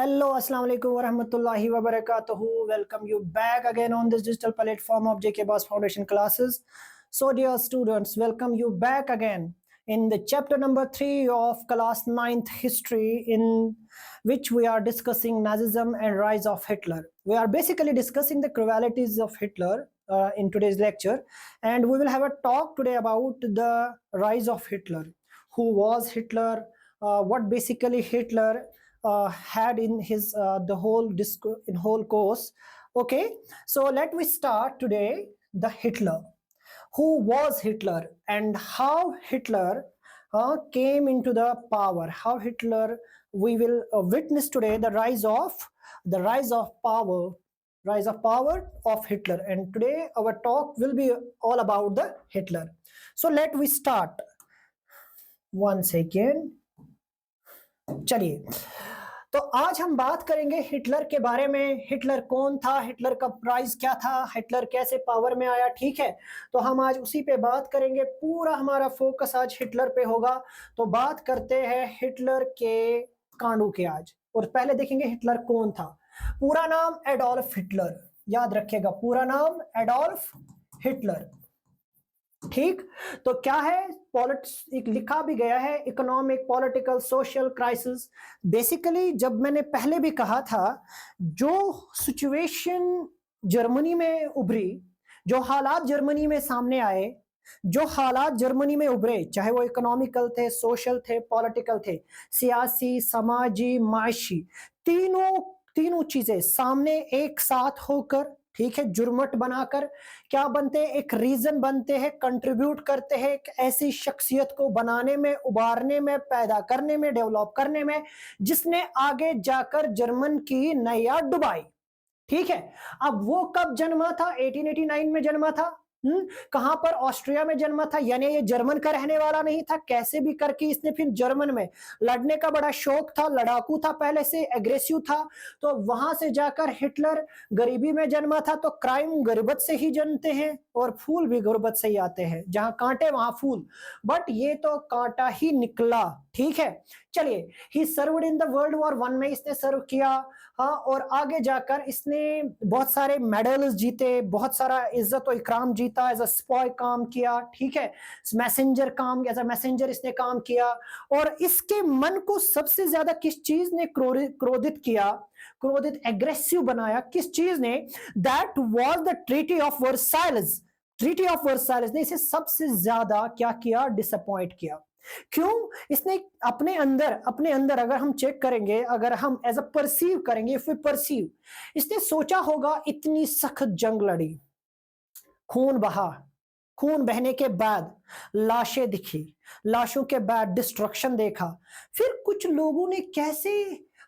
Hello, Assalamu alaikum wa rahmatullahi wa barakatuhu. Welcome you back again on this digital platform of JK Boss Foundation classes. So, dear students, welcome you back again in the chapter number 3 of class 9th history, in which we are discussing Nazism and rise of Hitler. We are basically discussing the cruelties of Hitler in today's lecture, and we will have a talk today about the rise of Hitler. Who was Hitler? What basically Hitler had in his the whole course. Okay, so let me start today. The Hitler. Who was Hitler and how Hitler came into the power? How Hitler, we will witness today the rise of power, of Hitler. And today our talk will be all about the Hitler. So let we start. One second. चलिए, तो आज हम बात करेंगे Hitler के बारे में। Hitler कौन था, हिटलर का प्राइस क्या था, हिटलर कैसे पावर में आया। ठीक है, तो हम आज उसी पे बात करेंगे। पूरा हमारा फोकस आज हिटलर पे होगा। तो बात करते हैं हिटलर के कांडों के आज। और पहले देखेंगे हिटलर कौन था। पूरा नाम एडोल्फ हिटलर, याद रखिएगा, पूरा नाम एडोल्फ हिटलर। ठीक, तो क्या है, पॉलिटिक्स लिखा भी गया है, economic, political, social crisis. Basically जब मैंने पहले भी कहा था, जो सिचुएशन जर्मनी में उभरी, जो हालात जर्मनी में सामने आए, जो हालात जर्मनी में उभरे, चाहे वो इकोनॉमिकल थे, सोशल थे, पॉलिटिकल थे, सियासी, समाजी, माशी, तीनों चीजें सामने एक साथ होकर, ठीक है, जुर्मट बनाकर क्या बनते हैं, एक रीजन बनते हैं, कंट्रीब्यूट करते हैं एक ऐसी शख्सियत को बनाने में, उबारने में, पैदा करने में, डेवलप करने में, जिसने आगे जाकर जर्मन की नैया डुबाई। ठीक है, अब वो कब जन्मा था? 1889 में जन्मा था। कहां पर? ऑस्ट्रिया में जन्मा था। यानी ये जर्मन का रहने वाला नहीं था। कैसे भी करके इसने फिर जर्मन में लड़ने का बड़ा शौक था, लड़ाकू था, पहले से एग्रेसिव था। तो वहां से जाकर हिटलर गरीबी में जन्मा था। तो क्राइम गुर्बत से ही जन्मते हैं और फूल भी गुर्बत से ही आते हैं। जहां कांटे वहां फूल, बट ये तो कांटा ही निकला। ठीक है, चलिए, he served in the world war 1 में इसने सर्व किया। हाँ, और आगे जाकर इसने बहुत सारे मेडल्स जीते, बहुत सारा इज्जत और इकराम जीता, एज अ स्पॉय काम किया। ठीक है, मैसेंजर काम, एज अ मैसेंजर इसने काम किया। और इसके मन को सबसे ज्यादा किस चीज ने क्रोधित किया, क्रोधित, एग्रेसिव बनाया? किस चीज ने? That was the treaty of Versailles. Treaty of Versailles ने इसे सबसे ज्यादा क्या किया? डिसअपॉइंट किया। क्यों? इसने अपने अंदर अगर हम चेक करेंगे, अगर हम एज अ परसीव करेंगे, इफ वी परसीव, इसने सोचा होगा इतनी सख्त जंग लड़ी, खून बहा, खून बहने के बाद लाशें दिखी, लाशों के बाद डिस्ट्रक्शन देखा, फिर कुछ लोगों ने कैसे,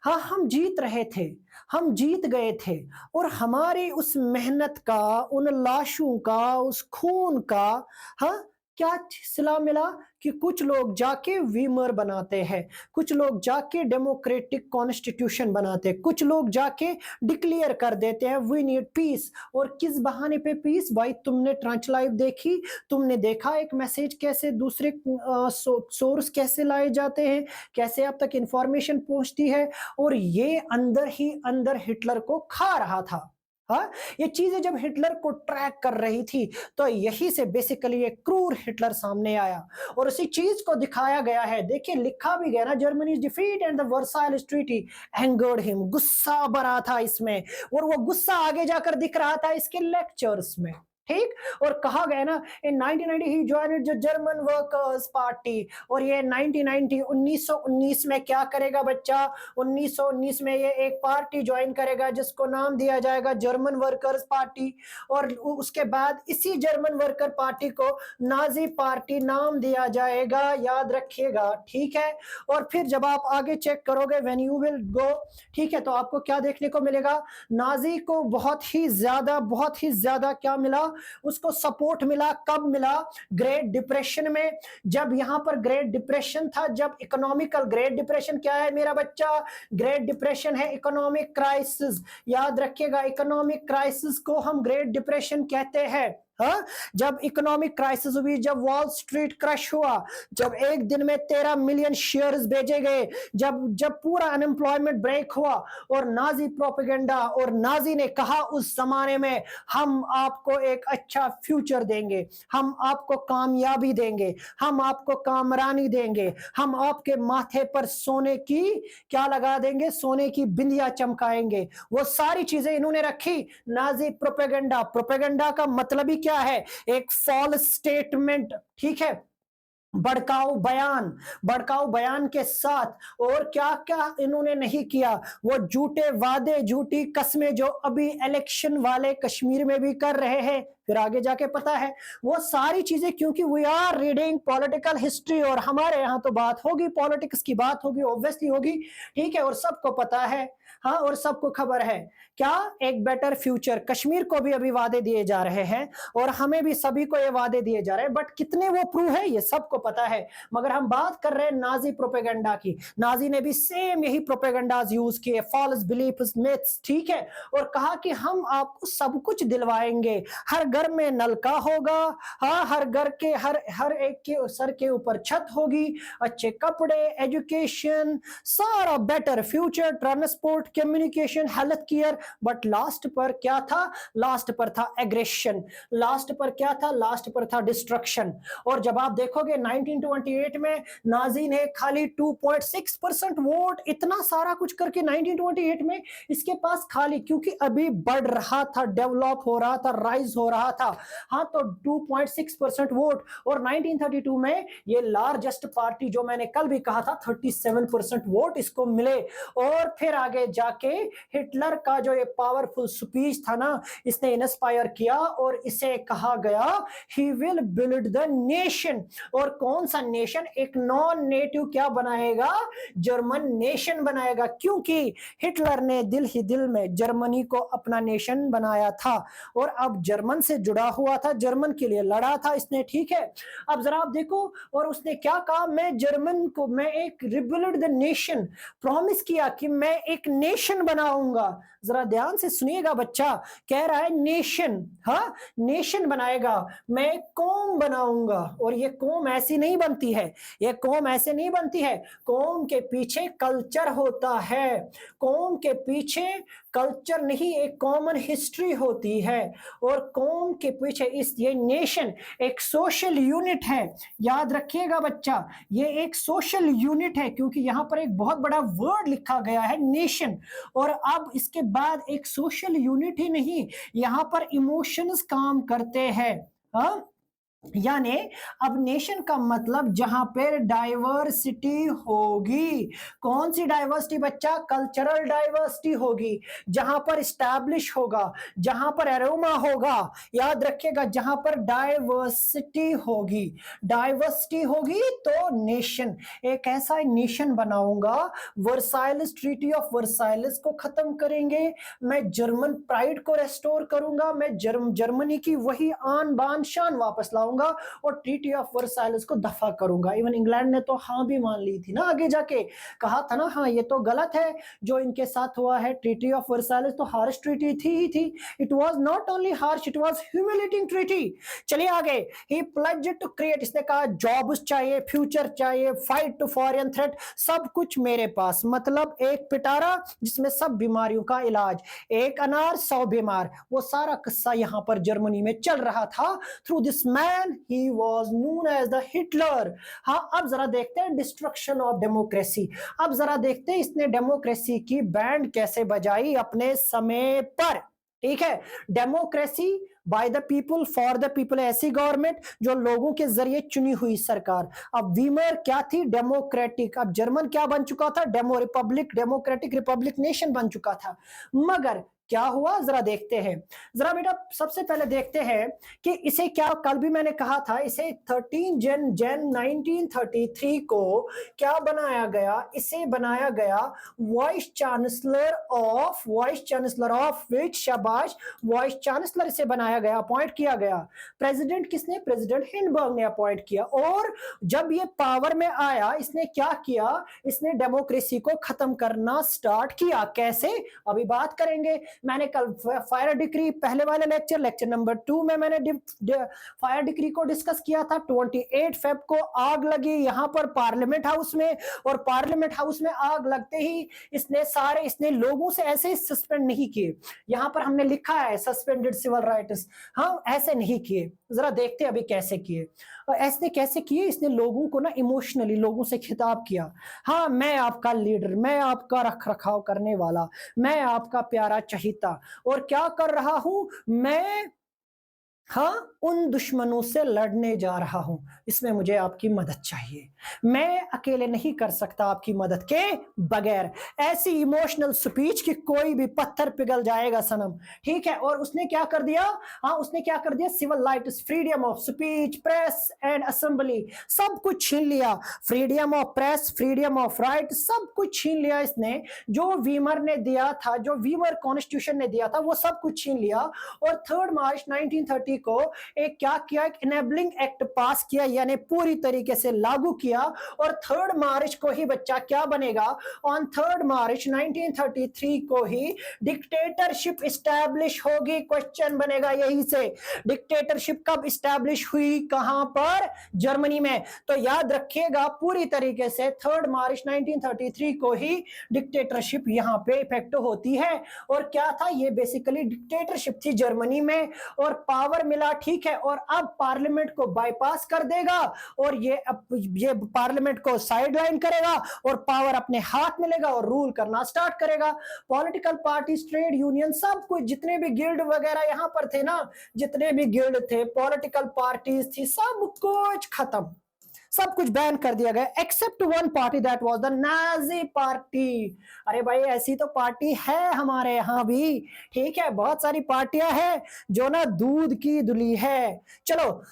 हाँ, हम जीत रहे थे, हम जीत गए थे, और हमारी उस मेहनत का, उन लाशों का, उस खून का, हाँ, क्या सिला मिला कि कुछ लोग जाके वीमर बनाते हैं, कुछ लोग जाके डेमोक्रेटिक कॉन्स्टिट्यूशन बनाते हैं, कुछ लोग जाके डिक्लेयर कर देते हैं वी नीड पीस। और किस बहाने पे पीस? भाई, तुमने ट्रांच लाइव देखी, तुमने देखा एक मैसेज कैसे दूसरे सोर्स कैसे लाए जाते हैं, कैसे आप तक इंफॉर्मेशन पहुंचती है, और ये अंदर ही अंदर हिटलर को खा रहा था। हाँ, ये चीजें जब हिटलर को ट्रैक कर रही थी, तो यही से बेसिकली एक क्रूर हिटलर सामने आया और उसी चीज को दिखाया गया है। देखिए, लिखा भी गया ना, Germany's defeat and the Versailles treaty angered him. गुस्सा भरा था इसमें, और वो गुस्सा आगे जाकर दिख रहा था इसके लेक्चर्स में। ठीक, और कहा गया ना, in 1990 he joined the German workers party. और ये 1919 में क्या करेगा बच्चा? 1919 में ये एक पार्टी ज्वाइन करेगा जिसको नाम दिया जाएगा जर्मन वर्कर्स पार्टी। और उसके बाद इसी जर्मन वर्कर पार्टी को नाजी पार्टी नाम दिया जाएगा, याद रखिएगा। ठीक है, और फिर जब आप आगे चेक करोगे, व्हेन यू विल गो, ठीक है, तो आपको क्या देखने को मिलेगा? नाजी को बहुत ही ज्यादा क्या मिला? उसको सपोर्ट मिला। कब मिला? ग्रेट डिप्रेशन में। जब यहां पर ग्रेट डिप्रेशन था, जब इकोनॉमिकल, ग्रेट डिप्रेशन क्या है मेरा बच्चा? ग्रेट डिप्रेशन है इकोनॉमिक क्राइसिस। याद रखिएगा, इकोनॉमिक क्राइसिस को हम ग्रेट डिप्रेशन कहते हैं। हाँ, जब इकोनॉमिक क्राइसिस हुई, जब वॉल स्ट्रीट क्रश हुआ, जब एक दिन में 13 मिलियन शेयर्स भेजे गए, जब जब पूरा अनएम्प्लॉयमेंट ब्रेक हुआ और नाजी प्रोपेगेंडा, और नाजी ने कहा उस जमाने में हम आपको एक अच्छा फ्यूचर देंगे, हम आपको कामयाबी देंगे, हम आपको कामरानी देंगे, हम आपके माथे पर सोने की क्या लगा देंगे, सोने की बिंदिया चमकाएंगे। वो सारी चीजें इन्होंने रखी। नाजी प्रोपेगेंडा, प्रोपेगेंडा का मतलब ही क्या है, एक फॉल्स स्टेटमेंट, ठीक है, भड़काऊ बयान के साथ। और क्या क्या इन्होंने नहीं किया, वो झूठे वादे, झूठी कस्में जो अभी इलेक्शन वाले कश्मीर में भी कर रहे हैं, फिर आगे जाके पता है वो सारी चीजें, क्योंकि we are reading political history और हमारे यहाँ तो बात होगी, पॉलिटिक्स की बात होगी, ऑब्वियसली होगी, ठीक है, और सबको पता है, हाँ, और सबको खबर है क्या, एक बेटर फ्यूचर कश्मीर को भी अभी वादे दिए जा रहे हैं और हमें भी सभी को ये वादे दिए जा रहे हैं, बट कितने वो प्रूव है ये सबको पता है। मगर हम बात कर रहे हैं नाजी प्रोपेगेंडा की। नाजी ने भी सेम यही प्रोपेगेंडाज यूज किए, फॉल्स बिलीफ्स, मिथ्स, ठीक है, और कहा कि हम आपको सब कुछ दिलवाएंगे, हर घर में नलका होगा, हाँ, हर घर के हर एक के सर के ऊपर छत होगी, अच्छे कपड़े, एजुकेशन, सारा better future, transport, communication, health care. But last पर क्या था, लास्ट पर था एग्रेशन, लास्ट पर क्या था, लास्ट पर था डिस्ट्रक्शन। और जब आप देखोगे 1928 में नाजी ने खाली 2.6% वोट, इतना सारा कुछ करके 1928 में इसके पास खाली, क्योंकि अभी बढ़ रहा था, डेवलप हो रहा था, राइज हो रहा था, हाँ, तो 2.6% वोट। और 1932 में ये लार्जेस्ट पार्टी, जो मैंने कल भी कहा था, 37% वोट इसको मिले। और फिर आगे जाके हिटलर का जो ये पावरफुल स्पीच था ना, इसने इंस्पायर किया और इसे कहा गया he will build the nation. और कौन सा नेशन, एक नॉन नेटिव क्या बनाएगा, जर्मन नेशन बनाएगा, क्योंकि हिटलर ने दिल ही दिल में जर्मनी को अपना नेशन बनाया था और अब जर्मन से जुड़ा हुआ था, जर्मन के लिए लड़ा था इसने, ठीक है। अब जरा आप देखो, और उसने क्या कहा, मैं जर्मन को, मैं एक रिबिल्ड द नेशन, प्रॉमिस किया कि मैं एक नेशन बनाऊंगा। जरा ध्यान से सुनिएगा, बच्चा कह रहा है नेशन, हाँ, नेशन बनाएगा, मैं कौम बनाऊंगा। और ये कौम ऐसी नहीं बनती है, ये कौम ऐसे नहीं बनती है, कौम के पीछे कल्चर होता है, कौम के पीछे कल्चर नहीं, एक कॉमन हिस्ट्री होती है। और कौम के पीछे इस, ये नेशन एक सोशल यूनिट है, याद रखिएगा बच्चा, ये एक सोशल यूनिट है, क्योंकि यहां पर एक बहुत बड़ा वर्ड लिखा गया है नेशन। और अब इसके बाद एक सोशल यूनिट ही नहीं, यहां पर इमोशंस काम करते हैं, हाँ, यानी अब नेशन का मतलब जहां पर डाइवर्सिटी होगी, कौन सी डाइवर्सिटी बच्चा, कल्चरल डाइवर्सिटी होगी, जहां पर स्टैब्लिश होगा, जहां पर एरोमा होगा, याद रखिएगा, जहां पर डाइवर्सिटी होगी, डाइवर्सिटी होगी तो नेशन, एक ऐसा नेशन बनाऊंगा। वर्साइल्स, ट्रीटी ऑफ वर्साइल्स को खत्म करेंगे, मैं जर्मन प्राइड को रेस्टोर करूंगा, मैं जर्मनी की वही आन बान शान वापस लाऊंगा और ट्रीटी ऑफ वर्साइल्स को दफा करूंगा। इवन इंग्लैंड ने तो हाँ भी मान ली थी ना, आगे जाके कहा था ना, हाँ ये तो गलत है जो इनके साथ हुआ है, ट्रीटी ऑफ वर्साइल्स तो हार्श ट्रीटी थी ही थी, it was not only harsh, it was humiliating treaty. चलिए आगे, ही प्लेज्ड टू क्रिएट, इसने कहा जॉब्स चाहिए, फ्यूचर चाहिए, फाइट टू फॉरेन थ्रेट, सब कुछ मेरे पास, मतलब एक पिटारा जिसमें सब बीमारियों का इलाज, एक अनार 100 बीमार, वो सारा किस्सा यहां पर जर्मनी में चल रहा था through this man, he was known as the Hitler। हाँ, अब जरा देखते हैं डिस्ट्रक्शन ऑफ डेमोक्रेसी, अब जरा देखते हैं इसने डेमोक्रेसी की बैंड कैसे बजाई अपने समय पर, ठीक है। Democracy by the people for the people, ऐसी गवर्नमेंट जो लोगों के जरिए चुनी हुई सरकार। अब वीमर क्या थी, डेमोक्रेटिक, अब जर्मन क्या बन चुका था, demo Republic, democratic Republic nation बन चुका था। मगर क्या हुआ जरा देखते हैं, जरा बेटा सबसे पहले देखते हैं कि इसे क्या, कल भी मैंने कहा था, इसे 13 जन 1933 को क्या बनाया गया, इसे बनाया गया वाइस चांसलर ऑफ विच, शाबाश, वाइस चांसलर इसे बनाया गया, अपॉइंट किया गया। प्रेसिडेंट किसने, प्रेसिडेंट हिंडबर्ग ने अपॉइंट किया। और जब ये पावर में आया, इसने क्या किया, इसने डेमोक्रेसी को खत्म करना स्टार्ट किया। कैसे, अभी बात करेंगे। मैंने कल फायर डिक्री पहले वाले लेक्चर नंबर 2 में मैंने फायर डिक्री को डिस्कस किया था। 28 फेब को आग लगी यहाँ पर पार्लियामेंट हाउस में, और पार्लियामेंट हाउस में आग लगते ही इसने लोगों से ऐसे सस्पेंड नहीं किए। यहाँ पर हमने लिखा है सस्पेंडेड सिविल राइट्स, हाँ ऐसे नहीं किए। जरा देखते अभी कैसे किए। ऐसे कैसे किए, इसने लोगों को ना इमोशनली लोगों से खिताब किया। हाँ मैं आपका लीडर, मैं आपका रख रखाव करने वाला, मैं आपका प्यारा चहीता, और क्या कर रहा हूं मैं, हाँ उन दुश्मनों से लड़ने जा रहा हूं, इसमें मुझे आपकी मदद चाहिए, मैं अकेले नहीं कर सकता आपकी मदद के बगैर। ऐसी इमोशनल स्पीच की कोई भी पत्थर पिघल जाएगा सनम, ठीक है। और उसने क्या कर दिया, हाँ उसने क्या कर दिया, civil rights, freedom of speech, press and assembly, सब कुछ छीन लिया। Freedom of press, freedom of right, सब कुछ छीन लिया इसने। जो वीमर ने दिया था, जो वीमर कॉन्स्टिट्यूशन ने दिया था, वो सब कुछ छीन लिया। और 3 मार्च 1930 को एक क्या किया, एक इनेबलिंग एक्ट पास किया, यानी पूरी तरीके से लागू किया। और 3 मार्च को ही बच्चा क्या बनेगा, ऑन 3 मार्च 1933 को ही डिक्टेटरशिप इस्टेब्लिश होगी। क्वेश्चन बनेगा यही से, डिक्टेटरशिप कब इस्टेब्लिश हुई, कहां पर, जर्मनी में। तो याद रखिएगा पूरी तरीके से 3 मार्च 1933 को ही डिक्टेटरशिप यहां पे इफेक्ट होती है। और क्या था ये, बेसिकली डिक्टेटरशिप थी जर्मनी में, और पावर मिला, ठीक है। और अब पार्लियामेंट को बाईपास कर देगा, और ये पार्लियामेंट को साइडलाइन करेगा, और पावर अपने हाथ में लेगा और रूल करना स्टार्ट करेगा। पॉलिटिकल पार्टीज, ट्रेड यूनियन, सब कुछ, जितने भी गिल्ड वगैरह यहां पर थे ना, जितने भी गिल्ड थे, पॉलिटिकल पार्टीज थी, सब कुछ खत्म, सब कुछ बैन कर दिया गया, except one party, that was the Nazi party. अरे भाई ऐसी तो पार्टी है हमारे यहाँ भी, ठीक है, बहुत सारी पार्टियां हैं जो ना दूध की दुली है। चलो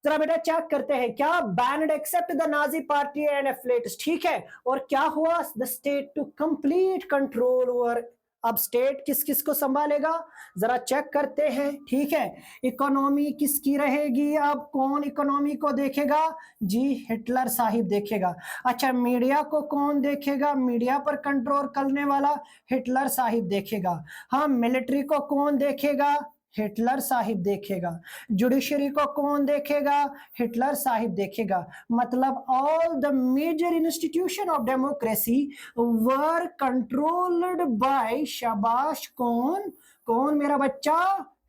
जरा बेटा चेक करते हैं, क्या banned except the Nazi party and affiliates, ठीक है। और क्या हुआ, the state to complete control over, अब स्टेट किस किस को संभालेगा, जरा चेक करते हैं, ठीक है। इकोनॉमी किसकी रहेगी, अब कौन इकोनॉमी को देखेगा, जी हिटलर साहिब देखेगा। अच्छा मीडिया को कौन देखेगा, मीडिया पर कंट्रोल करने वाला हिटलर साहिब देखेगा। हाँ मिलिट्री को कौन देखेगा, हिटलर साहिब देखेगा। जुडिशरी को कौन देखेगा, हिटलर साहिब देखेगा। मतलब all the major institution of democracy were controlled by, शाबाश, कौन कौन मेरा बच्चा,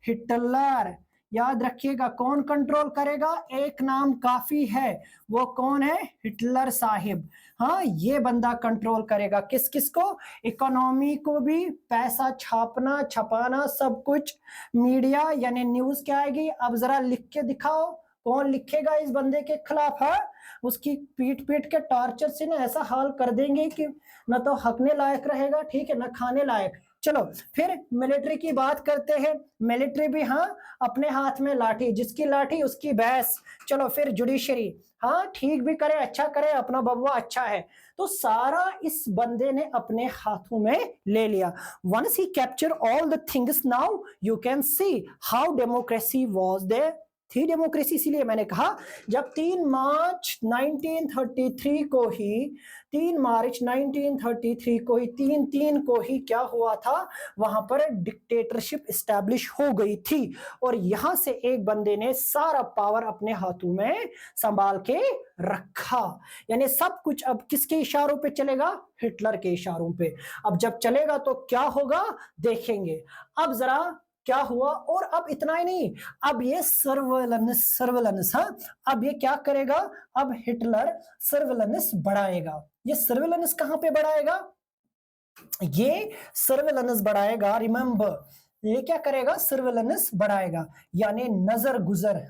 हिटलर। याद रखिएगा कौन कंट्रोल करेगा, एक नाम काफी है, वो कौन है, हिटलर साहिब। हाँ ये बंदा कंट्रोल करेगा किस किस को, इकोनॉमी को भी, पैसा छापना छपाना सब कुछ, मीडिया यानी न्यूज क्या आएगी। अब जरा लिख के दिखाओ, कौन लिखेगा इस बंदे के खिलाफ, है उसकी पीट पीट के टॉर्चर से ना ऐसा हाल कर देंगे कि न तो हकने लायक रहेगा, ठीक है, न खाने लायक। चलो फिर मिलिट्री की बात करते हैं, मिलिट्री भी हाँ अपने हाथ में लाठी, जिसकी लाठी उसकी भैंस। चलो फिर जुडिशरी, हाँ ठीक भी करे, अच्छा करे, अपना बबुआ अच्छा है। तो सारा इस बंदे ने अपने हाथों में ले लिया। Once he capture all the things, now you can see how democracy was there, थी डेमोक्रेसी। इसीलिए मैंने कहा जब 3 मार्च 1933 को ही 3 मार्च 1933 को ही 3 को ही क्या हुआ था, वहां पर डिक्टेटरशिप एस्टैब्लिश हो गई थी। और यहां से एक बंदे ने सारा पावर अपने हाथों में संभाल के रखा, यानी सब कुछ अब किसके इशारों पे चलेगा, हिटलर के इशारों पे। अब जब चलेगा तो क्या होगा देखेंगे। अब जरा क्या हुआ, और अब इतना ही नहीं, अब ये सर्वेलेंस, हाँ अब ये क्या करेगा, अब हिटलर सर्वेलेंस बढ़ाएगा। ये सर्वेलेंस कहां पे बढ़ाएगा, ये सर्वेलेंस बढ़ाएगा, रिमेंबर ये क्या करेगा, सर्वेलेंस बढ़ाएगा, यानी नजर गुजर।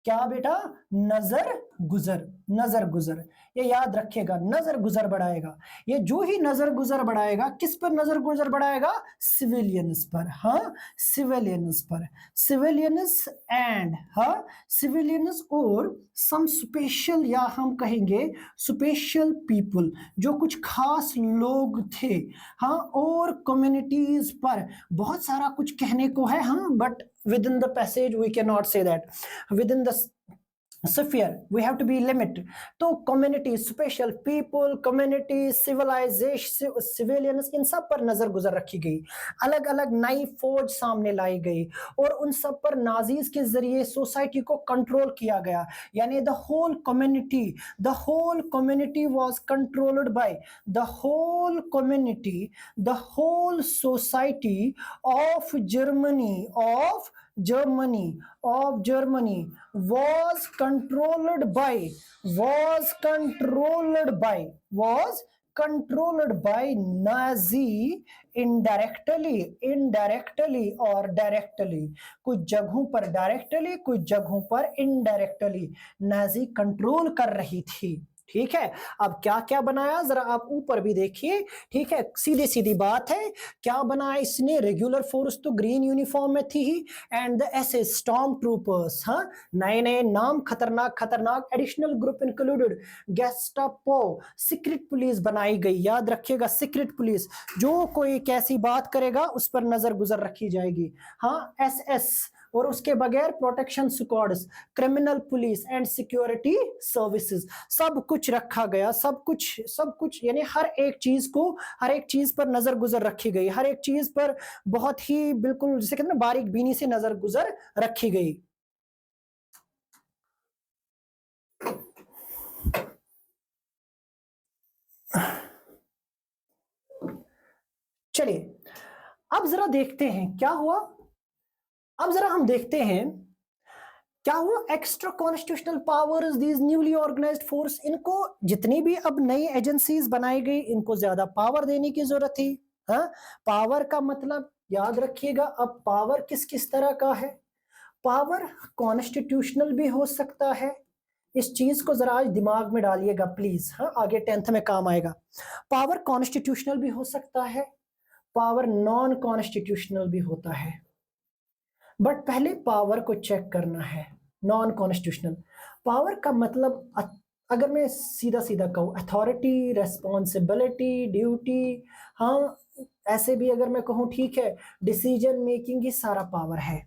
क्या बेटा, नजर गुजर, नजर गुजर, ये याद रखिएगा, नजर गुजर बढ़ाएगा। ये जो ही नजर गुजर बढ़ाएगा, किस पर नजर गुजर बढ़ाएगा, सिविलियंस पर, हाँ सिविलियंस पर, सिविलियंस एंड, हाँ सिविलियंस और सम स्पेशल, या हम कहेंगे स्पेशल पीपल, जो कुछ खास लोग थे, हाँ, और कम्युनिटीज पर। बहुत सारा कुछ कहने को है, हाँ, but within the passage we cannot say that, within the severe, we have to be limit. तो community, special people, community, civilization, civilians, इन सब पर नजर गुजर रखी गई। अलग अलग नई फौज सामने लाई गई और उन सब पर नाजीज के जरिए सोसाइटी को कंट्रोल किया गया। यानी the whole community was controlled by the whole society of Germany was controlled by Nazi indirectly or directly। कुछ जगहों पर डायरेक्टली, कुछ जगहों पर इनडायरेक्टली नाजी कंट्रोल कर रही थी। ठीक है, अब क्या क्या बनाया जरा आप ऊपर भी देखिए। ठीक है, सीधी सीधी बात है, क्या बनाया इसने? रेगुलर फोर्स तो ग्रीन यूनिफॉर्म में थी ही, एंड द ऐसे स्टॉर्म ट्रूपर्स, हाँ, नए नए नाम, खतरनाक खतरनाक। Additional group included Gestapo, secret police बनाई गई। याद रखिएगा, सीक्रेट पुलिस, जो कोई कैसी बात करेगा उस पर नजर गुजर रखी जाएगी। हाँ, SS, और उसके बगैर protection squads, criminal police and security services, सब कुछ रखा गया। सब कुछ यानी हर एक चीज पर नजर गुजर रखी गई। हर एक चीज पर बहुत ही बिल्कुल जिसे कहते हैं ना बारीक बीनी से नजर गुजर रखी गई। चलिए अब जरा देखते हैं क्या हुआ। अब जरा हम देखते हैं क्या हुआ। Extra constitutional powers, these newly organised force, इनको जितनी भी अब नई एजेंसीज बनाई गई इनको ज्यादा पावर देने की जरूरत थी। हाँ, पावर का मतलब याद रखिएगा, अब पावर किस किस तरह का है। पावर कॉन्स्टिट्यूशनल भी हो सकता है, इस चीज को जरा आज दिमाग में डालिएगा प्लीज। हाँ, आगे 10th में काम आएगा। पावर कॉन्स्टिट्यूशनल भी हो सकता है, पावर नॉन कॉन्स्टिट्यूशनल भी होता है। बट पहले पावर को चेक करना है। नॉन कॉन्स्टिट्यूशनल पावर का मतलब, अगर मैं सीधा सीधा कहूँ, अथॉरिटी, रेस्पॉन्सिबिलिटी, ड्यूटी, हाँ, ऐसे भी अगर मैं कहूँ, ठीक है, डिसीजन मेकिंग, ये सारा पावर है।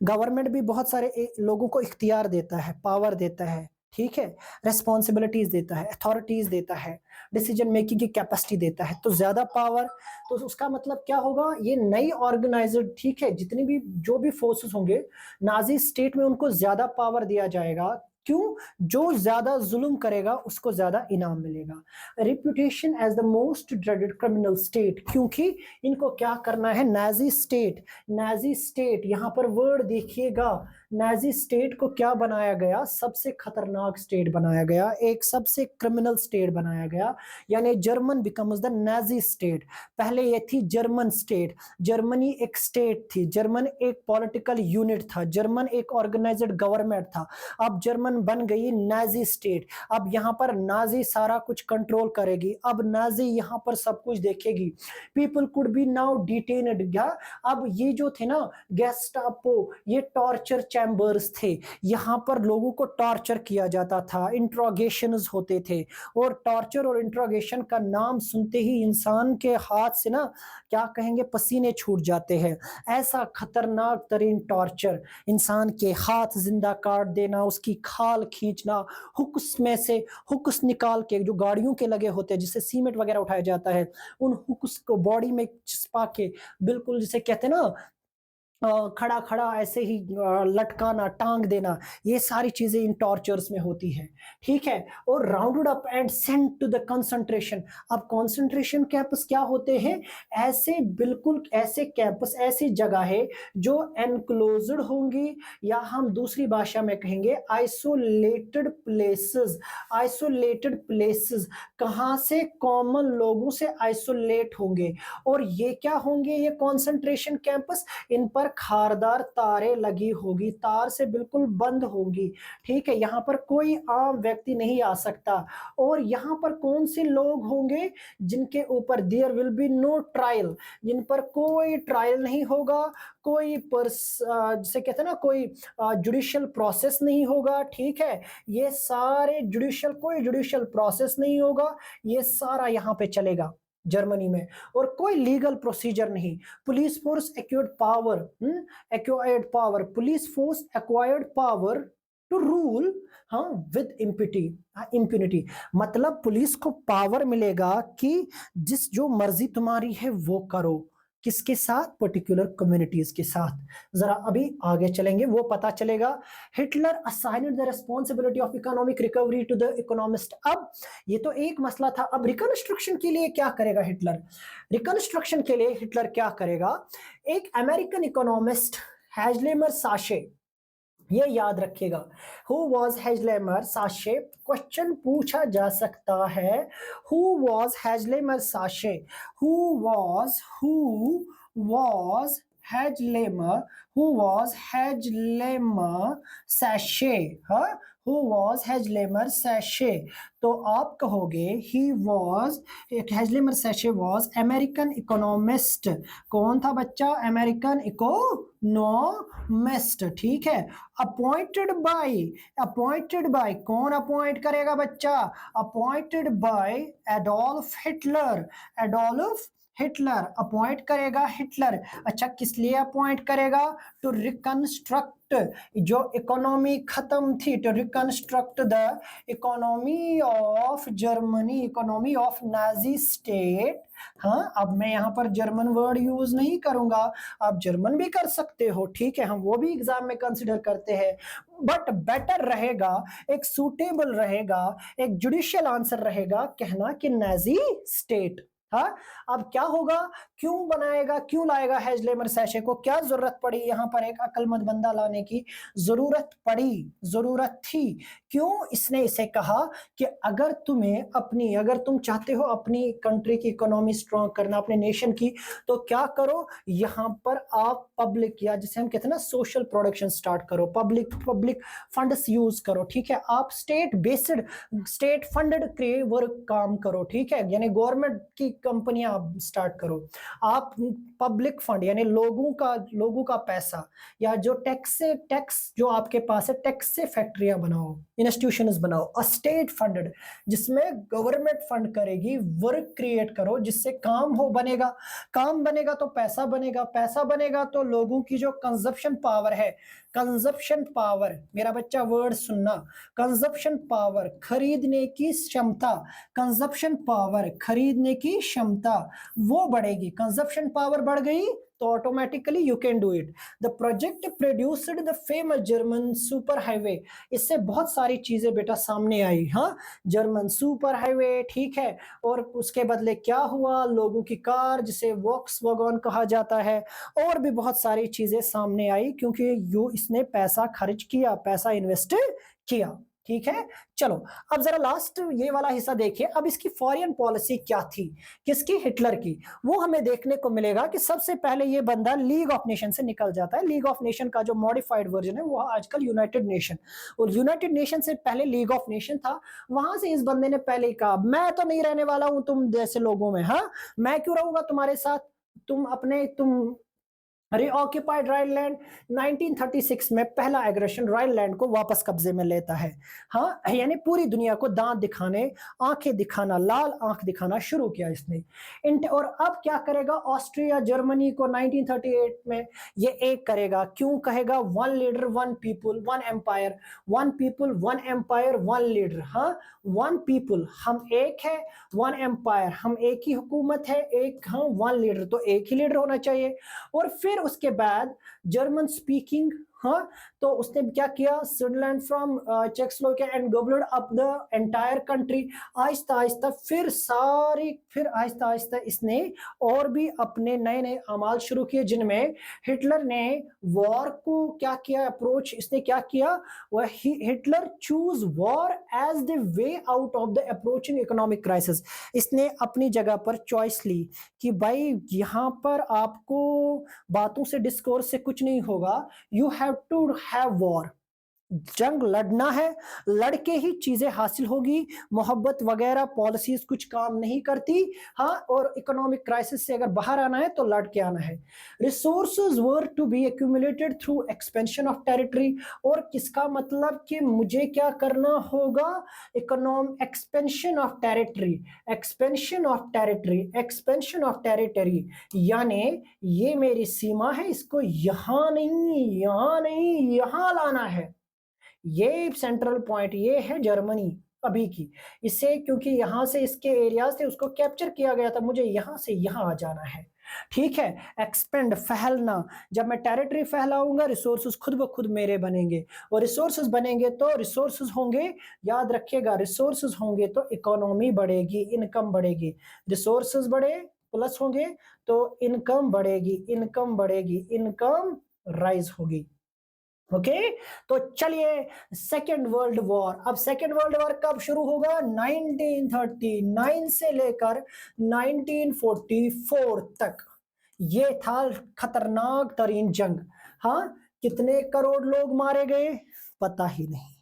गवर्नमेंट भी बहुत सारे लोगों को इख्तियार देता है, पावर देता है। ठीक है, रेस्पॉन्सिबिलिटीज देता है, अथॉरिटीज देता है, डिसीजन मेकिंग की कैपेसिटी देता है। तो ज्यादा पावर, तो उसका मतलब क्या होगा, ये नई ऑर्गेनाइज्ड, ठीक है, जितनी भी जो भी फोर्सेस होंगे नाजी स्टेट में, उनको ज्यादा पावर दिया जाएगा। क्यों? जो ज्यादा जुल्म करेगा उसको ज्यादा इनाम मिलेगा। Reputation as the most dreaded criminal state, क्योंकि इनको क्या करना है, नाजी स्टेट, यहां पर वर्ड देखिएगा, नाजी स्टेट को क्या बनाया गया, सबसे खतरनाक स्टेट बनाया गया, एक सबसे क्रिमिनल स्टेट बनाया गया। यानी German becomes the Nazi state. पहले ये थी जर्मन स्टेट, जर्मनी एक स्टेट थी, जर्मन एक पॉलिटिकल यूनिट था, जर्मन एक ऑर्गेनाइज्ड गवर्नमेंट था। अब जर्मन बन गई नाजी स्टेट। अब यहां पर नाजी सारा कुछ कंट्रोल करेगी, अब नाजी यहां पर सब कुछ देखेगी। People could be now detained. अब ये जो थे ना गेस्टापो, ये टॉर्चर चैम्बर्स थे, यहां पर लोगों को टॉर्चर किया जाता था, इंट्रोगेशंस होते थे। और टॉर्चर और इंट्रोगेशन का नाम सुनते ही इंसान के हाथ से ना क्या कहेंगे, पसीने छूट जाते हैं। ऐसा खतरनाक तरीन टॉर्चर, इंसान के हाथ जिंदा काट देना, उसकी खाल खींचना, हुक्स में से हुक्स निकाल के, जो गाड़ियों के लगे होते हैं जिससे सीमेंट वगैरह उठाया जाता है, उन हुक्स को बॉडी में चिपका के, बिल्कुल जिसे कहते हैं ना खड़ा खड़ा ऐसे ही लटकाना, टांग देना, ये सारी चीजें इन टॉर्चर्स में होती है। ठीक है, और rounded up and sent to the concentration. अब कंसंट्रेशन कैंपस क्या होते हैं, ऐसे बिल्कुल ऐसे कैंपस, ऐसी जगह है जो एनक्लोज्ड होंगी, या हम दूसरी भाषा में कहेंगे आइसोलेटेड प्लेसेस। कहां से, कॉमन लोगों से आइसोलेट होंगे। और ये क्या होंगे, ये कंसंट्रेशन कैंपस, इन पर खारदार तारें लगी होगी, तार से बिल्कुल बंद होगी। ठीक है, यहां पर कोई आम व्यक्ति नहीं आ सकता। और यहां पर कौन से लोग होंगे, जिनके ऊपर there will be no trial, जिन पर कोई ट्रायल नहीं होगा, कोई जिसे कहते हैं ना, कोई जुडिशियल प्रोसेस नहीं होगा। ठीक है, ये सारे कोई जुडिशियल प्रोसेस नहीं होगा, ये सारा यहां पे चलेगा जर्मनी में। और कोई लीगल प्रोसीजर नहीं। Police force acquired power, police force acquired power to rule, हाँ, विद इम्प्यूनिटी, मतलब पुलिस को पावर मिलेगा कि जिस जो मर्जी तुम्हारी है वो करो, किसके साथ, पर्टिकुलर कम्युनिटीज के साथ। जरा अभी आगे चलेंगे, वो पता चलेगा। Hitler assigned the responsibility of economic recovery to the economist. अब ये तो एक मसला था, अब रिकंस्ट्रक्शन के लिए क्या करेगा हिटलर? रिकंस्ट्रक्शन के लिए हिटलर क्या करेगा? एक अमेरिकन इकोनॉमिस्ट हैजलेमर साशे, ये याद रखिएगा, who was Hazlemer Sashe, question पूछा जा सकता है, who was Hazlemer Sashe, who was Hazlemer, who was Hazlemer Sashe, हाँ, हु वॉज हैजलेमर सैशे। तो आप कहोगे he was, Hazlemer Sashe was American economist. कौन था बच्चा? अमेरिकन इकोनॉमिस्ट, ठीक है। अपॉइंटेड बाय कौन अपॉइंट करेगा बच्चा? Appointed by Adolf Hitler, Adolf Hitler appoint करेगा हिटलर। अच्छा, किस लिए अपॉइंट करेगा? टू रिकंस्ट्रक्ट, जो इकोनॉमी खत्म थी, to reconstruct the economy of Germany, economy of Nazi state. हाँ, अब मैं यहाँ पर जर्मन वर्ड यूज नहीं करूंगा, आप जर्मन भी कर सकते हो, ठीक है, हम वो भी एग्जाम में कंसिडर करते हैं, बट बेटर रहेगा, एक सूटेबल रहेगा, एक जुडिशियल आंसर रहेगा कहना कि नाजी स्टेट। हाँ, अब क्या होगा, क्यों बनाएगा, क्यों लाएगा हैजलेमर सैशे को? क्या जरूरत पड़ी यहाँ पर एक अक्लमंद बंदा लाने की? जरूरत पड़ी, जरूरत थी। क्यों? इसने इसे कहा कि अगर तुम चाहते हो अपनी कंट्री की इकोनॉमी स्ट्रांग करना, अपने नेशन की, तो क्या करो, यहाँ पर आप पब्लिक, या जिसे हम कहते हैं ना सोशल प्रोडक्शन स्टार्ट करो, पब्लिक फंड्स यूज करो, ठीक है, आप state based, state funded work काम करो, ठीक है, यानी गवर्नमेंट की कंपनियां स्टार्ट करो, आप पब्लिक फंड यानी लोगों का पैसा, या जो टैक्स जो आपके पास है, टैक्स से फैक्ट्रियां बनाओ, इंस्टीट्यूशंस बनाओ, अ स्टेट फंडेड, जिसमें गवर्नमेंट फंड करेगी, वर्क क्रिएट करो, जिससे काम बनेगा, काम बनेगा तो पैसा बनेगा, पैसा बनेगा तो लोगों की जो कंजप्शन पावर है, कंजप्शन पावर, मेरा बच्चा वर्ड सुनना, कंजप्शन पावर, खरीदने की क्षमता, कंजप्शन पावर, खरीदने की क्षमता, वो बढ़ेगी। कंजप्शन पावर बढ़ गई तो automatically you can do it. The project produced the famous German super highway, इससे बहुत सारी चीजें बेटा सामने आई। हाँ, जर्मन सुपर हाईवे, ठीक है, और उसके बदले क्या हुआ, लोगों की कार जिसे वॉक्सवैगन कहा जाता है, और भी बहुत सारी चीजें सामने आई, क्योंकि इसने पैसा खर्च किया, पैसा इन्वेस्ट किया, ठीक है। चलो अब जरा लास्ट ये वाला हिस्सा देखिए, अब इसकी फॉरेन पॉलिसी क्या थी, किसकी? हिटलर की। वो हमें देखने को मिलेगा कि सबसे पहले ये बंदा लीग ऑफ नेशन से निकल जाता है। लीग ऑफ नेशन का जो मॉडिफाइड वर्जन है वो आजकल यूनाइटेड नेशन, और यूनाइटेड नेशन से पहले लीग ऑफ नेशन था। वहां से इस बंदे ने पहले ही कहा, मैं तो नहीं रहने वाला हूं तुम जैसे लोगों में, हाँ, मैं क्यों रहूंगा तुम्हारे साथ, तुम रीऑक्युपाइड राइनलैंड। 1936 में पहला एग्रेशन राइनलैंड को वापस कब्जे में लेता है। हाँ, यानी पूरी दुनिया को दांत दिखाने, आंखें दिखाना, लाल आंख दिखाना शुरू किया इसने। और अब क्या करेगा, ऑस्ट्रिया जर्मनी को 1938 में ये एक करेगा। क्यों कहेगा? One leader one people one empire, one people one empire one leader. हाँ, वन पीपुल हम एक है, वन एम्पायर हम एक ही हुकूमत है, एक हाँ वन लीडर, तो एक ही लीडर होना चाहिए। और फिर उसके बाद जर्मन स्पीकिंग, हाँ, तो उसने क्या किया, Switzerland from Czechoslovakia and governed up the entire country. Aahista Aahista फिर आहिस्ता आहिस्ता इसने और भी अपने नए नए अमाल शुरू किए, जिनमें हिटलर ने वॉर को क्या किया, अप्रोच इसने क्या किया, वह Hitler choose war as the way out of the approaching economic crisis. इसने अपनी जगह पर चॉइस ली कि भाई यहाँ पर आपको बातों से, डिस्कोर्स से कुछ नहीं होगा, you have to have war, जंग लड़ना है, लड़के ही चीजें हासिल होगी, मोहब्बत वगैरह पॉलिसीज कुछ काम नहीं करती। हाँ, और इकोनॉमिक क्राइसिस से अगर बाहर आना है तो लड़ के आना है। Resources were to be accumulated through expansion of territory, और किसका मतलब कि मुझे क्या करना होगा, expansion of territory, expansion of territory, expansion of territory, यानी ये मेरी सीमा है, इसको यहां नहीं, यहां नहीं, यहां लाना है, ये सेंट्रल पॉइंट ये है जर्मनी अभी की। इसे क्योंकि यहाँ से इसके एरियाज थे उसको कैप्चर किया गया था, मुझे यहाँ से यहाँ आ जाना है। ठीक है, एक्सपेंड फैलना, जब मैं टेरिटरी फैलाऊंगा रिसोर्सेज खुद ब खुद मेरे बनेंगे, और रिसोर्सेज बनेंगे तो रिसोर्सेज होंगे, याद रखिएगा रिसोर्सेज होंगे तो इकोनॉमी बढ़ेगी, इनकम बढ़ेगी। रिसोर्सेज बढ़े प्लस होंगे तो इनकम बढ़ेगी, इनकम बढ़ेगी, इनकम राइज होगी। ओके तो चलिए सेकेंड वर्ल्ड वॉर। अब सेकेंड वर्ल्ड वॉर कब शुरू होगा? 1939 से लेकर 1944 तक। ये था खतरनाक तरीन जंग। हाँ, कितने करोड़ लोग मारे गए पता ही नहीं।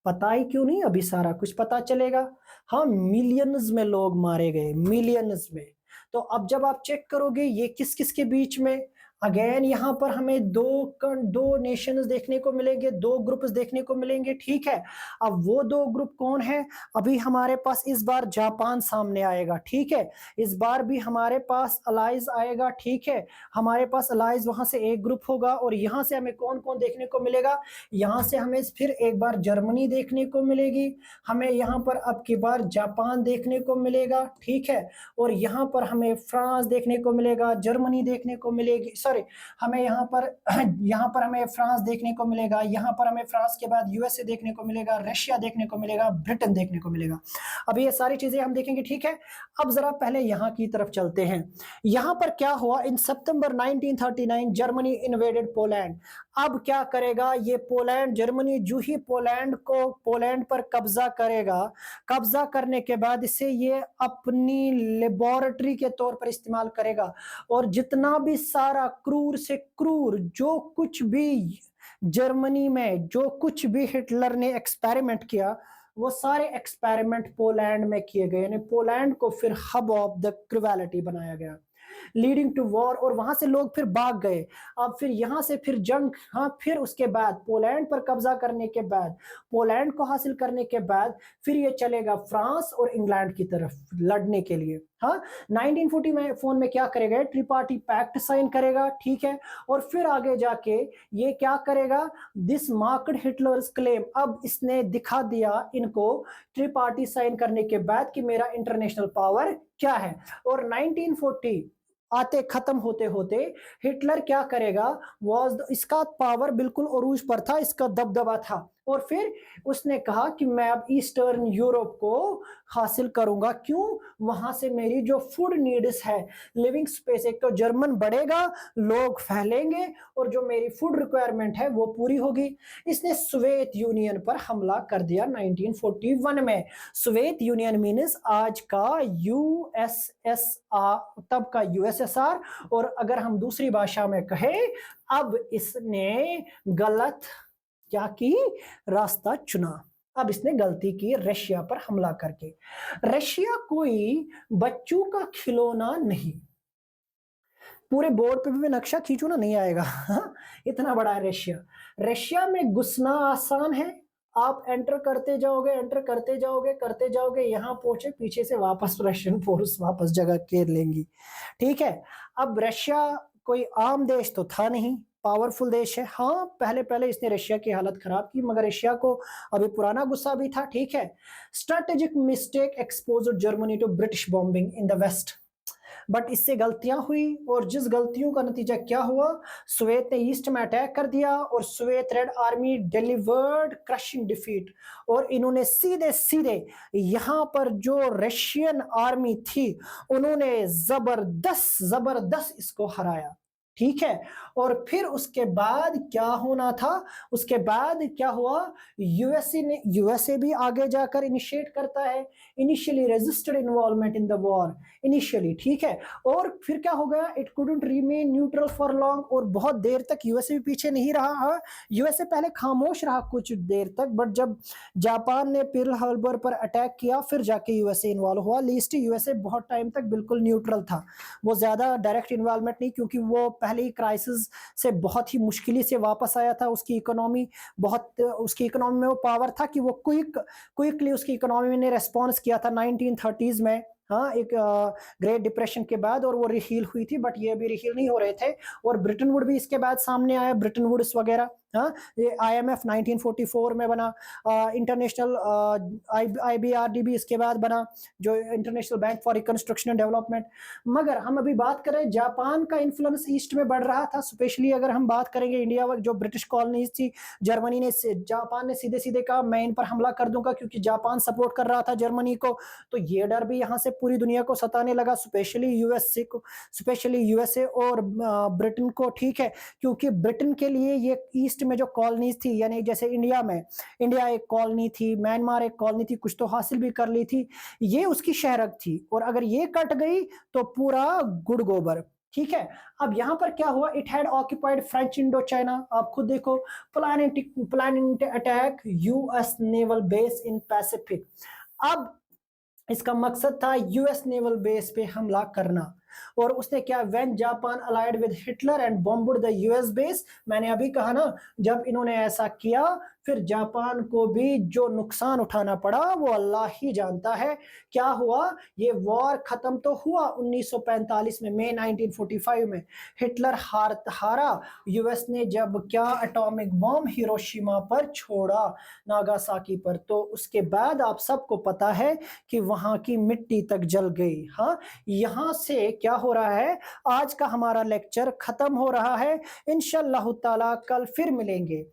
पता ही क्यों नहीं, अभी सारा कुछ पता चलेगा। हाँ, मिलियंस में लोग मारे गए, मिलियंस में। तो अब जब आप चेक करोगे ये किस किस के बीच में, अगेन यहाँ पर हमें दो नेशंस देखने को मिलेंगे, दो ग्रुप्स देखने को मिलेंगे। ठीक है, अब वो दो ग्रुप कौन है? अभी हमारे पास इस बार जापान सामने आएगा। ठीक है, इस बार भी हमारे पास अलाइज आएगा। ठीक है, हमारे पास अलाइज वहां से एक ग्रुप होगा, और यहाँ से हमें कौन कौन देखने को मिलेगा? यहाँ से हमें फिर एक बार जर्मनी देखने को मिलेगी, हमें यहाँ पर अब की बार जापान देखने को मिलेगा। ठीक है, और यहाँ पर हमें फ्रांस देखने को मिलेगा, जर्मनी देखने को मिलेगी, सॉरी हमें यहाँ पर हमें फ्रांस देखने को मिलेगा, यहाँ पर हमें फ्रांस के बाद यूएसए देखने को मिलेगा, रशिया देखने को मिलेगा, ब्रिटेन देखने को मिलेगा। अब ये सारी चीजें हम देखेंगे। ठीक है, अब जरा पहले यहाँ की तरफ चलते हैं। यहाँ पर क्या हुआ? इन सितंबर 1939 जर्मनी इन्वेडेड पोलैंड। अब क्या करेगा ये पोलैंड? जर्मनी जो ही पोलैंड पर कब्जा करेगा, कब्जा करने के बाद इसे ये अपनी लेबोरेटरी के तौर पर इस्तेमाल करेगा, और जितना भी सारा क्रूर से क्रूर जो कुछ भी जर्मनी में, जो कुछ भी हिटलर ने एक्सपेरिमेंट किया, वो सारे एक्सपेरिमेंट पोलैंड में किए गए, यानी पोलैंड को फिर हब ऑफ द क्रुएलिटी बनाया गया, लीडिंग टू वॉर। और वहां से लोग फिर भाग गए। अब फिर यहां से फिर जंग। हाँ, फिर उसके बाद पोलैंड पर कब्जा करने के बाद, पोलैंड को हासिल करने के बाद फिर ये चलेगा फ्रांस और इंग्लैंड की तरफ लड़ने के लिए। हाँ, 1944 में क्या करेगा? ट्रिपार्टी पैक्ट साइन करेगा। ठीक है, और फिर आगे जाके ये क्या करेगा? This marked Hitler's claim. अब इसने दिखा दिया इनको ट्रिपार्टी साइन करने के बाद कि मेरा इंटरनेशनल पावर क्या है। और 1940 आते खत्म होते होते हिटलर क्या करेगा? इसका पावर बिल्कुल अरूज पर था, इसका दबदबा था, और फिर उसने कहा कि मैं अब ईस्टर्न यूरोप को हासिल करूंगा। क्यों? वहां से मेरी जो फूड नीड्स है, लिविंग स्पेस, एक तो जर्मन बढ़ेगा, लोग फैलेंगे, और जो मेरी फूड रिक्वायरमेंट है वो पूरी होगी। इसने सोवियत यूनियन पर हमला कर दिया 1941 में। सोवियत यूनियन मीन्स आज का यूएसएसआर, तब का यूएसएसआर, और अगर हम दूसरी भाषा में कहें, अब इसने गलत क्या की? रास्ता चुना। अब इसने गलती की रशिया पर हमला करके। रशिया कोई बच्चों का खिलौना नहीं। पूरे बोर्ड पे भी मैं नक्शा खींचू ना, नहीं आएगा। इतना बड़ा है रशिया। रशिया में घुसना आसान है, आप एंटर करते जाओगे, एंटर करते जाओगे, करते जाओगे, यहां पहुंचे, पीछे से वापस रशियन फोर्स वापस जगह घेर लेंगी। ठीक है, अब रशिया कोई आम देश तो था नहीं, पावरफुल देश है। हाँ, पहले पहले इसने रशिया की हालत खराब की, मगर रशिया को अभी पुराना गुस्सा भी था। ठीक है, strategic mistake exposed Germany to British bombing in the west. But इससे गलतियां हुई, और जिस गलतियों का नतीजा क्या हुआ? सोवियत ने ईस्ट में अटैक कर दिया, और Soviet red army delivered crushing defeat. और इन्होंने सीधे सीधे यहां पर जो रशियन आर्मी थी, उन्होंने जबरदस्त जबरदस्त इसको हराया। ठीक है, और फिर उसके बाद क्या होना था? उसके बाद क्या हुआ? यूएसए भी आगे जाकर इनिशिएट करता है, initially resisted involvement in the war initially. ठीक है, और फिर क्या हो गया? It couldn't remain neutral for long, और बहुत देर तक यूएसए भी पीछे नहीं रहा। यूएसए पहले खामोश रहा कुछ देर तक, बट जब जापान ने पर्ल हार्बर पर अटैक किया, फिर जाके यूएसए इन्वॉल्व हुआ। लीस्ट यूएसए बहुत टाइम तक बिल्कुल न्यूट्रल था, वो ज्यादा डायरेक्ट इन्वॉल्वमेंट नहीं, क्योंकि वो पहले ही क्राइसिस से बहुत ही मुश्किल से वापस आया था। उसकी इकोनॉमी में वो पावर था कि वो क्विकली उसकी इकोनॉमी ने रेस्पॉन्स किया था 1930s में। हाँ, एक ग्रेट डिप्रेशन के बाद, और वो रिहील हुई थी, बट ये भी रिहील नहीं हो रहे थे। और ब्रिटेन वुड भी इसके बाद सामने आया, ब्रिटेन वुड्स वगैरह। हाँ, ये IMF 1944 में बना, इंटरनेशनल IBRDB इसके बाद बना, जो international bank for reconstruction and development. मगर हम अभी बात करें, जापान का इन्फ्लुएंस ईस्ट में बढ़ रहा था, स्पेशली अगर हम बात करेंगे इंडिया जो ब्रिटिश कॉलोनीज थी, जर्मनी ने जापान ने सीधे सीधे कहा मैं इन पर हमला कर दूंगा, क्योंकि जापान सपोर्ट कर रहा था जर्मनी को। तो ये डर भी यहाँ से पूरी दुनिया को सताने लगा, स्पेशली यूएसए और ब्रिटेन को, ठीक है, क्योंकि ब्रिटेन के लिए ये ईस्ट में जो कॉलोनीज थी, यानी जैसे इंडिया एक कॉलोनी थी, म्यांमार एक कॉलोनी थी, कुछ तो हासिल भी कर ली थी, ये उसकी शहरक थी, और अगर ये कट गई तो पूरा गुड़ गोबर, ठीक है। अब यहां पर क्या हुआ, it had occupied French Indo China, आप खुद देखो, plan attack US naval base in Pacific. अब इसका मकसद था यूएस नेवल बेस पे हमला करना, और उसने क्या, when Japan allied with Hitler and bombed the US base, मैंने अभी कहा ना, जब इन्होंने ऐसा किया फिर जापान को भी जो नुकसान उठाना पड़ा वो अल्लाह ही जानता है। क्या हुआ, ये वॉर खत्म तो हुआ 1945 में, मई 1945 में हिटलर हारा, यूएस ने जब क्या एटॉमिक बॉम्ब हिरोशिमा पर छोड़ा, नागासाकी पर, तो उसके बाद आप सबको पता है कि वहां की मिट्टी तक जल गई। हाँ, यहां से क्या हो रहा है, आज का हमारा लेक्चर खत्म हो रहा है, इंशाअल्लाह ताला कल फिर मिलेंगे।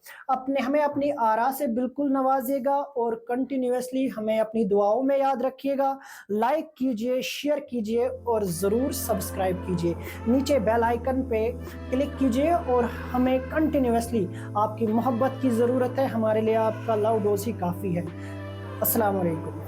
हमें अपनी आरा से बिल्कुल नवाजिएगा, और कंटिन्यूअसली हमें अपनी दुआओं में याद रखिएगा। लाइक कीजिए, शेयर कीजिए, और जरूर सब्सक्राइब कीजिए, नीचे बेल आइकन पे क्लिक कीजिए, और हमें कंटिन्यूअसली आपकी मोहब्बत की जरूरत है, हमारे लिए आपका लव डोज ही काफी है। अस्सलाम वालेकुम।